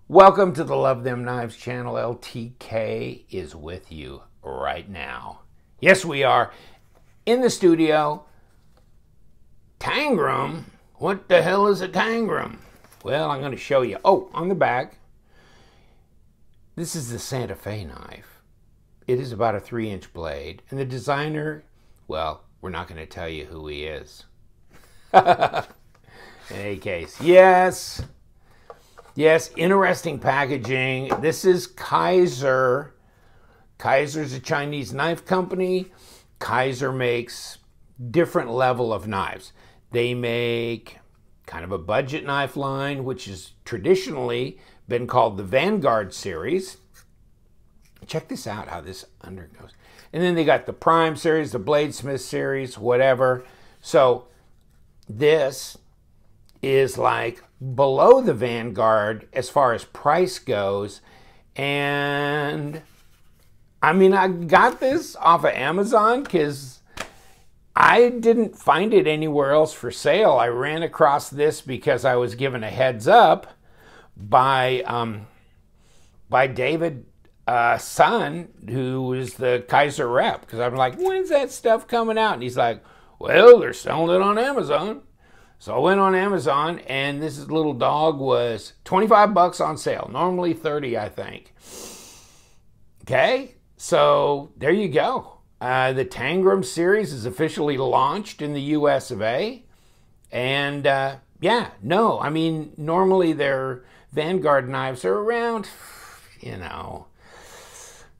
Welcome to the Love Them Knives channel. LTK is with you right now. Yes, we are in the studio. Tangram? What the hell is a Tangram? Well, I'm going to show you. Oh, on the back, this is the Santa Fe knife. It is about a 3-inch blade. And the designer, well, we're not going to tell you who he is. In any case, yes, interesting packaging. This is Kizer. Kizer's a Chinese knife company. Kizer makes different level of knives. They make kind of a budget knife line, which has traditionally been called the Vanguard series. Check this out, how this undergoes. And then they got the Prime series, the Bladesmith series, whatever. So this is like below the Vanguard as far as price goes. And I mean, I got this off of Amazon because I didn't find it anywhere else for sale. I ran across this because I was given a heads up by David son, who was the Kizer rep, because I'm like, when's that stuff coming out? And he's like, well, they're selling it on Amazon. So I went on Amazon, and this little dog was 25 bucks on sale. Normally 30, I think. Okay, so there you go. The Tangram series is officially launched in the US of A. And yeah, no, I mean, normally their Vanguard knives are around, you know,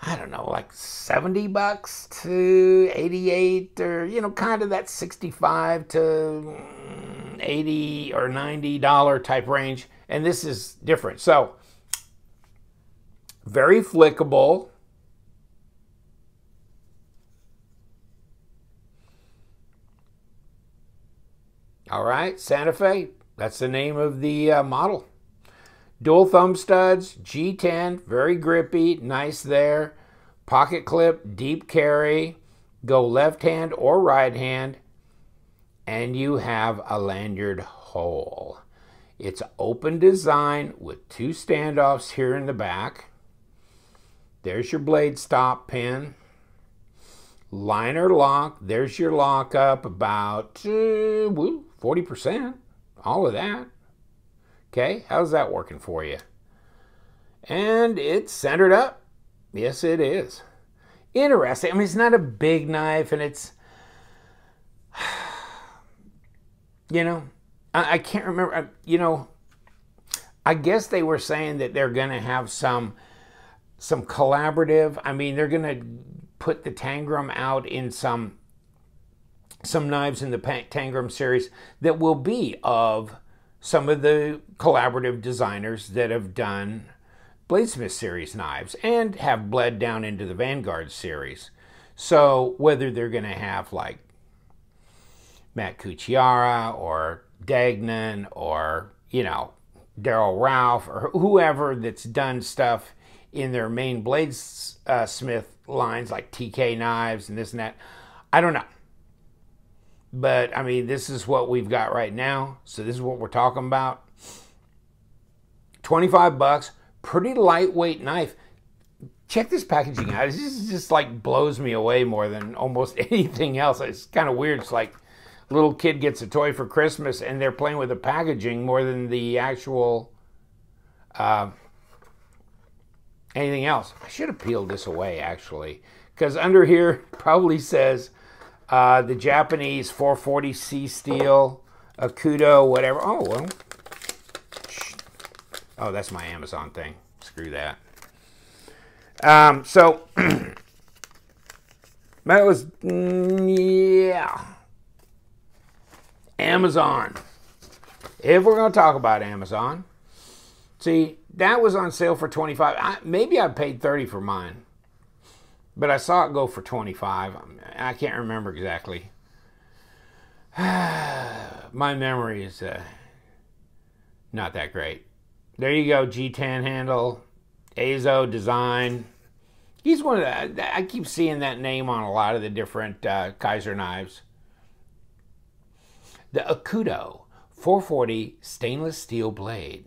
I don't know, like 70 bucks to 88, or, you know, kind of that 65 to 80 or $90 type range. And this is different. So very flickable. All right, Santa Fe, that's the name of the model. Dual thumb studs, G10, very grippy, nice there. Pocket clip, deep carry, go left hand or right hand, and you have a lanyard hole. It's open design with 2 standoffs here in the back. There's your blade stop pin. Liner lock, there's your lockup, about 40%, all of that. Okay, how's that working for you? And it's centered up. Yes, it is. Interesting. I mean, it's not a big knife, and it's, you know, I can't remember, you know, I guess they were saying that they're going to have some collaborative. I mean, they're going to put the Tangram out in some knives in the Tangram series that will be of some of the collaborative designers that have done Bladesmith series knives and have bled down into the Vanguard series. So whether they're going to have like Matt Cucchiara or Dagnan or, you know, Daryl Ralph or whoever that's done stuff in their main Bladesmith lines like TK knives and this and that, I don't know. But, I mean, this is what we've got right now. So this is what we're talking about. 25 bucks. Pretty lightweight knife. Check this packaging out. This just like blows me away more than almost anything else. It's kind of weird. It's like a little kid gets a toy for Christmas and they're playing with the packaging more than the actual anything else. I should have peeled this away, actually. Because under here probably says the Japanese 440C steel, Acuto, whatever. Oh, well. Oh, that's my Amazon thing. Screw that. So, that was, yeah. Amazon. If we're going to talk about Amazon, see, that was on sale for 25. Maybe I paid 30 for mine. But I saw it go for 25. I can't remember exactly. My memory is not that great. There you go, G10 handle, Azo design. He's one of the, I keep seeing that name on a lot of the different Kizer knives. The Acuto 440 stainless steel blade.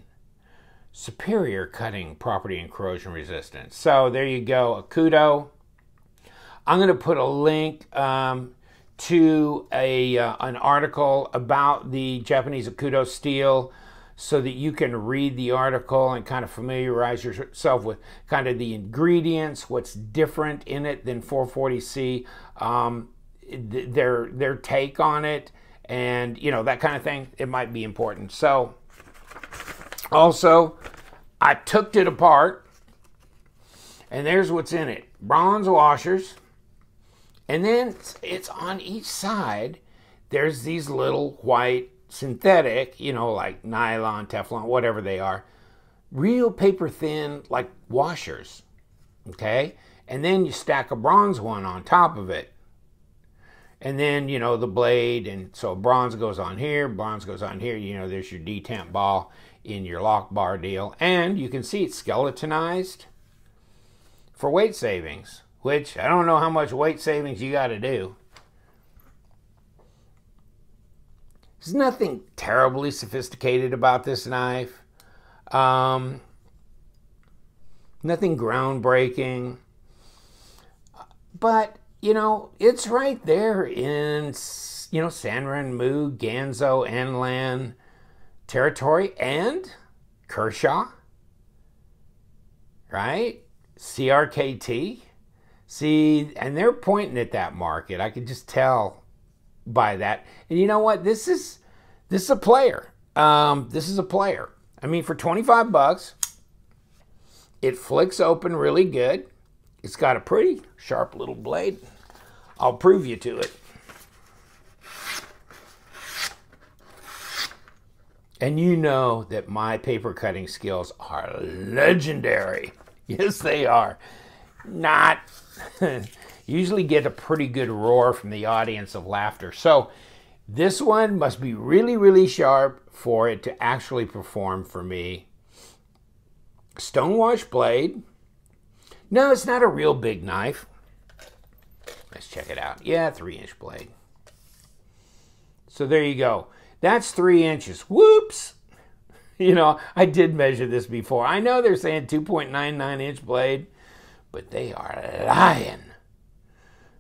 superior cutting property and corrosion resistance. So there you go, Acuto. I'm going to put a link to an article about the Japanese Acuto steel so that you can read the article and kind of familiarize yourself with kind of the ingredients, what's different in it than 440C, their take on it, and you know, that kind of thing. It might be important. So also, I took it apart, and there's what's in it. Bronze washers, and then it's on each side, there's these little white synthetic, you know, like nylon, Teflon, whatever they are, real paper thin, like washers, okay? And then you stack a bronze one on top of it. And then, you know, the blade, and so bronze goes on here, bronze goes on here, you know, there's your detamp ball in your lock bar deal. And you can see it's skeletonized for weight savings, which I don't know how much weight savings you got to do. There's nothing terribly sophisticated about this knife. Nothing groundbreaking. But, you know, it's right there in, you know, Sanran, Mu, Ganzo, Anlan territory, and Kershaw, right? CRKT. See, and they're pointing at that market. I could just tell by that. And you know what? This is a player. This is a player. I mean, for 25 bucks, it flicks open really good. It's got a pretty sharp little blade. I'll prove you to it. And you know that my paper cutting skills are legendary. Yes, they are. Not usually get a pretty good roar from the audience of laughter. So this one must be really, really sharp for it to actually perform for me. Stonewash blade. No, it's not a real big knife. Let's check it out. Yeah, 3-inch blade. So there you go. That's 3 inches. Whoops. You know, I did measure this before. I know they're saying 2.99-inch blade, but they are lying.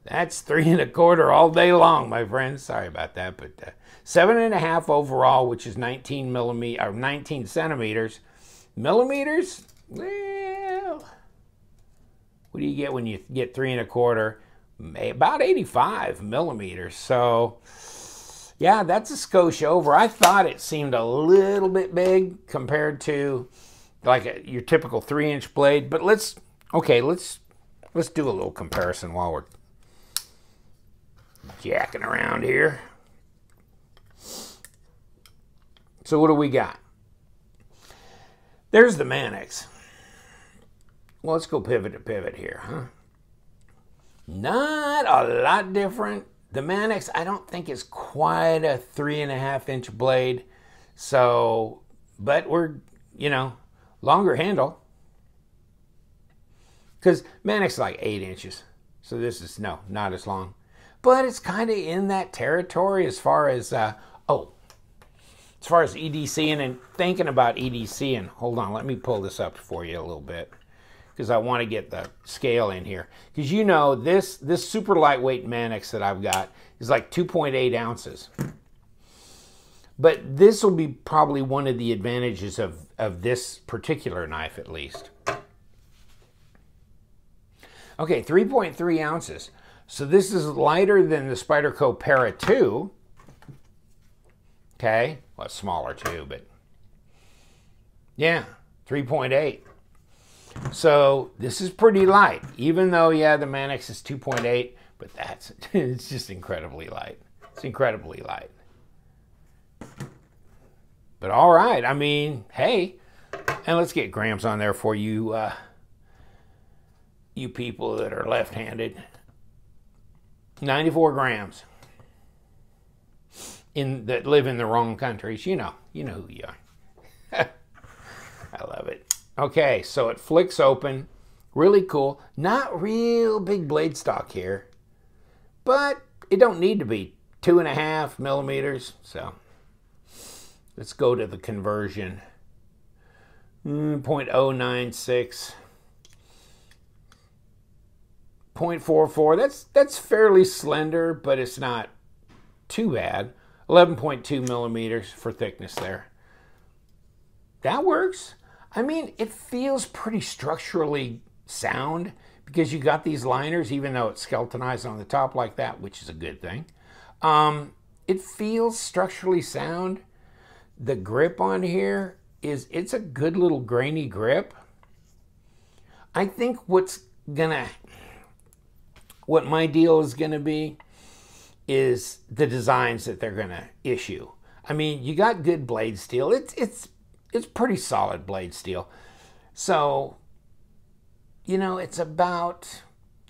That's 3 1/4 all day long, my friends. Sorry about that, but 7.5 overall, which is 19 centimeters. Millimeters? Well, what do you get when you get 3 1/4? About 85 millimeters. So, yeah, that's a skosh over. I thought it seemed a little bit big compared to like your typical 3-inch blade. But let's do a little comparison while we're jacking around here. So what do we got? There's the Mannix. Well, let's go pivot to pivot here, huh? Not a lot different. The Mannix, I don't think is quite a 3.5-inch blade. So, but we're, you know, longer handle. Because Mannix is like 8 inches. So this is, no, not as long. But it's kind of in that territory as far as, as far as EDC and thinking about EDC. And hold on, let me pull this up for you a little bit, because I want to get the scale in here. Because you know, this super lightweight Mannix that I've got is like 2.8 ounces. But this will be probably one of the advantages of this particular knife, at least. Okay, 3.3 ounces. So this is lighter than the Spyderco Para 2. Okay, well, it's smaller too, but yeah, 3.8. So this is pretty light, even though, yeah, the Mannix is 2.8, but it's just incredibly light. It's incredibly light. But all right, I mean, hey, and let's get grams on there for you, you people that are left-handed. 94 grams that live in the wrong countries. You know who you are. I love it. Okay, so it flicks open. Really cool. Not real big blade stock here, but it don't need to be 2.5 millimeters. So let's go to the conversion .096. 0.44. That's fairly slender, but it's not too bad. 11.2 millimeters for thickness there. That works. I mean, it feels pretty structurally sound because you got these liners, even though it's skeletonized on the top like that, which is a good thing. It feels structurally sound. The grip on here it's a good little grainy grip. I think what my deal is gonna be is the designs that they're gonna issue. I mean, you got good blade steel. It's pretty solid blade steel. So, you know, it's about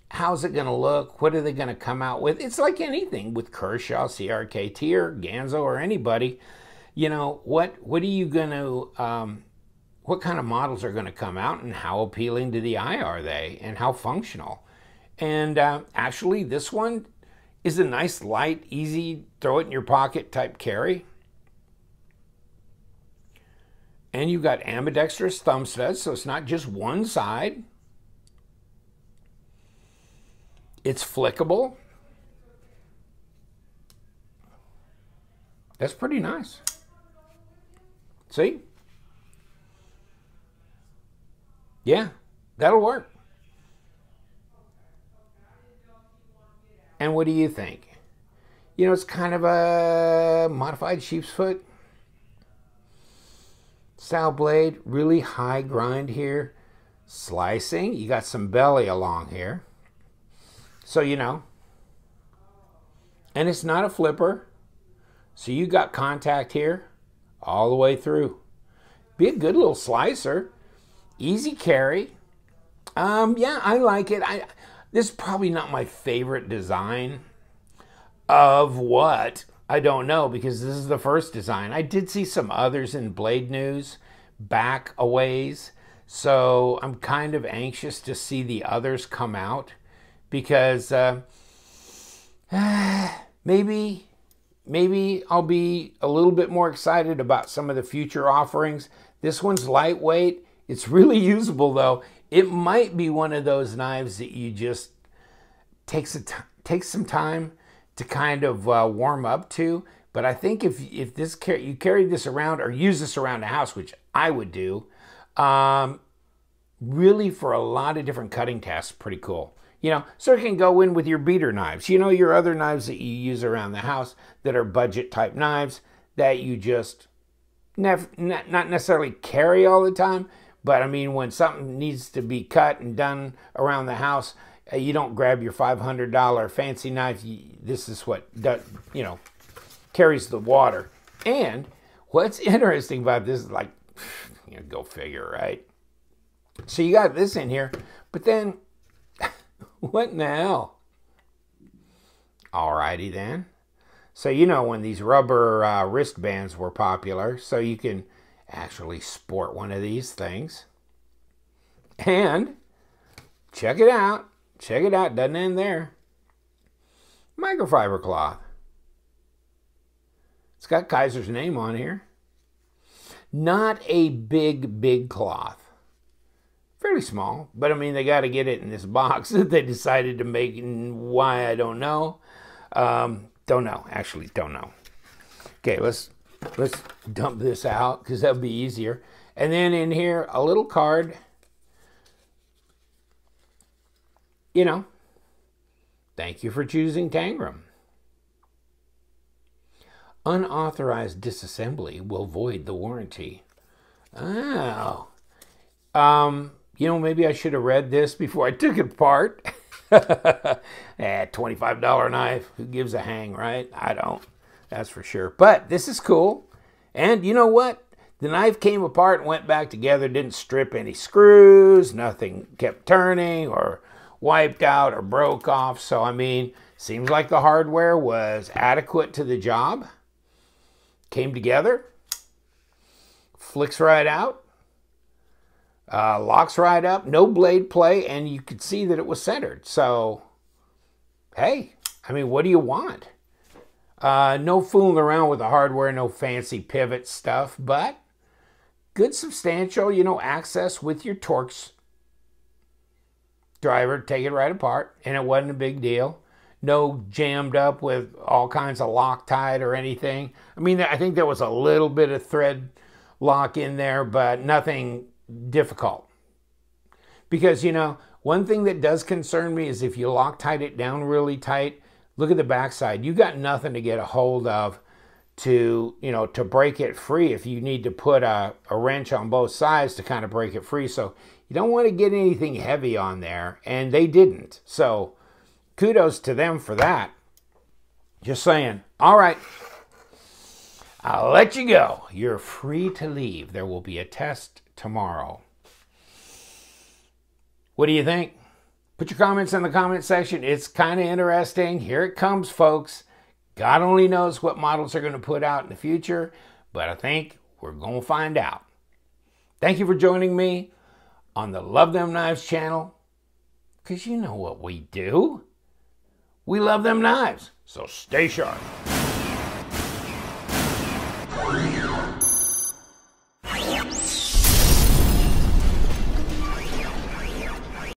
how's it gonna look? What are they gonna come out with? It's like anything with Kershaw, CRKT, or Ganzo, or anybody. You know, what are you gonna what kind of models are going to come out, and how appealing to the eye are they, and how functional? And actually, this one is a nice, light, easy, throw it in your pocket type carry. And you've got ambidextrous thumb set, so it's not just one side. It's flickable. That's pretty nice. See? Yeah, that'll work. And what do you think? You know, it's kind of a modified sheep's foot style blade. Really high grind here. Slicing. You got some belly along here. So, you know. And it's not a flipper. So you got contact here all the way through. Be a good little slicer. Easy carry. Yeah, I like it. This is probably not my favorite design of what. I don't know, because this is the first design. I did see some others in Blade News back a ways. So I'm kind of anxious to see the others come out, because maybe I'll be a little bit more excited about some of the future offerings. This one's lightweight. It's really usable, though. It might be one of those knives that you just take some time to kind of warm up to. But I think if you carry this around or use this around the house, which I would do, really for a lot of different cutting tasks, pretty cool. You know, so it can go in with your beater knives. You know, your other knives that you use around the house that are budget type knives that you just not necessarily carry all the time. But I mean, when something needs to be cut and done around the house, you don't grab your $500 fancy knife. This is what does, you know, carries the water. And what's interesting about this is, like, you know, go figure, right? So you got this in here, but then what in the hell? Alrighty then. So, you know, when these rubber wristbands were popular, so you can actually sport one of these things. And check it out. Check it out. Doesn't end there. Microfiber cloth. It's got Kizer's name on here. Not a big cloth. Fairly small, but I mean, they got to get it in this box that they decided to make. And why, I don't know. Don't know. Actually, don't know. Okay, let's dump this out, because that'll be easier. And then in here, a little card. You know, thank you for choosing Tangram. Unauthorized disassembly will void the warranty. Oh. You know, maybe I should have read this before I took it apart. $25 knife. Who gives a hang, right? I don't. That's for sure. But this is cool. And you know what? The knife came apart and went back together. Didn't strip any screws. Nothing kept turning or wiped out or broke off. So, I mean, seems like the hardware was adequate to the job. Came together. Flicks right out. Locks right up. No blade play. And you could see that it was centered. So, hey, I mean, what do you want? No fooling around with the hardware, no fancy pivot stuff, but good substantial, you know, access with your Torx driver, take it right apart, and it wasn't a big deal. No jammed up with all kinds of Loctite or anything. I mean, I think there was a little bit of thread lock in there, but nothing difficult. Because, you know, one thing that does concern me is if you Loctite it down really tight, look at the backside. You got nothing to get a hold of to, you know, to break it free if you need to put a wrench on both sides to kind of break it free. So you don't want to get anything heavy on there, and they didn't. So kudos to them for that. Just saying. All right. I'll let you go. You're free to leave. There will be a test tomorrow. What do you think? Put your comments in the comment section. It's kind of interesting. Here it comes, folks. God only knows what models are going to put out in the future, but I think we're going to find out. Thank you for joining me on the Love Them Knives channel, because you know what we do. We love them knives, so stay sharp.